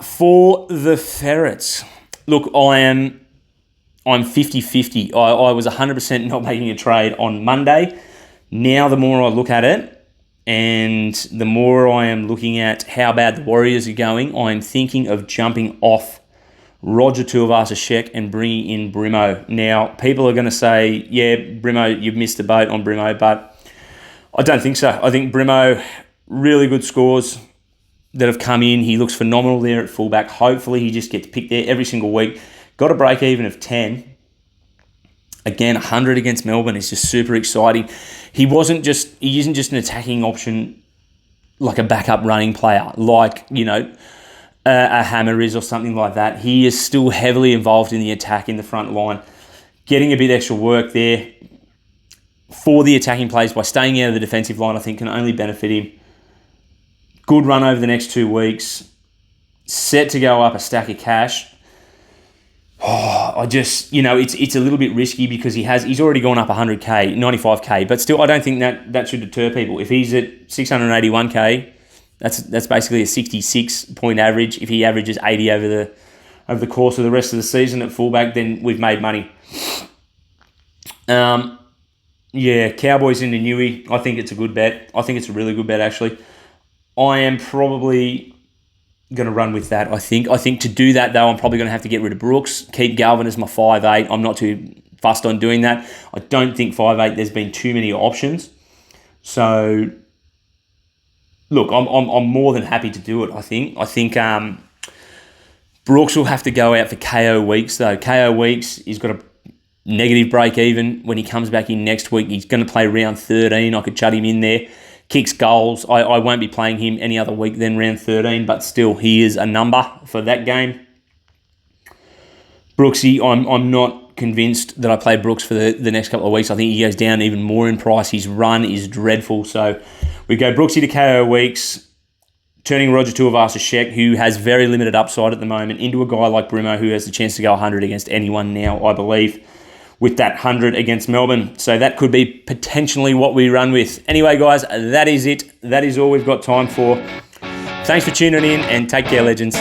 C: For the Ferrets, look, I'm 50-50. I was 100% not making a trade on Monday. Now the more I look at it and the more I am looking at how bad the Warriors are going, I'm thinking of jumping off Roger Tuivasa-Sheck and bringing in Brimo. Now, people are going to say, yeah, Brimo, you've missed the boat on Brimo, but I don't think so. I think Brimo, really good scores that have come in. He looks phenomenal there at fullback. Hopefully he just gets picked there every single week. Got a break even of 10. Again, 100 against Melbourne is just super exciting. He isn't just an attacking option like a backup running player, like, a Hammer is or something like that. He is still heavily involved in the attack in the front line, getting a bit extra work there for the attacking plays by staying out of the defensive line, I think can only benefit him. Good run over the next 2 weeks. Set to go up a stack of cash. It's a little bit risky because he's already gone up 100k, 95k, but still I don't think that should deter people. If he's at 681k, that's basically a 66 point average. If he averages 80 over the course of the rest of the season at fullback, then we've made money. Cowboys into Newey. I think it's a good bet. I think it's a really good bet, actually. I am probably going to run with that, I think. I think to do that, though, I'm probably going to have to get rid of Brooks, keep Galvin as my 5'8". I'm not too fussed on doing that. I don't think 5'8", there's been too many options. So, look, I'm more than happy to do it, I think. I think Brooks will have to go out for KO Weeks, though. KO Weeks, he's got a negative break even. When he comes back in next week, he's going to play round 13. I could shut him in there. Kicks goals. I won't be playing him any other week than round 13, but still, he is a number for that game. Brooksy, I'm not convinced that I play Brooks for the next couple of weeks. I think he goes down even more in price. His run is dreadful. So we go Brooksy to KO Weeks, turning Roger Tuivasa-Sheck, who has very limited upside at the moment, into a guy like Brimo, who has the chance to go 100 against anyone now, I believe, with that 100 against Melbourne. So that could be potentially what we run with. Anyway, guys, that is it. That is all we've got time for. Thanks for tuning in, and take care, legends.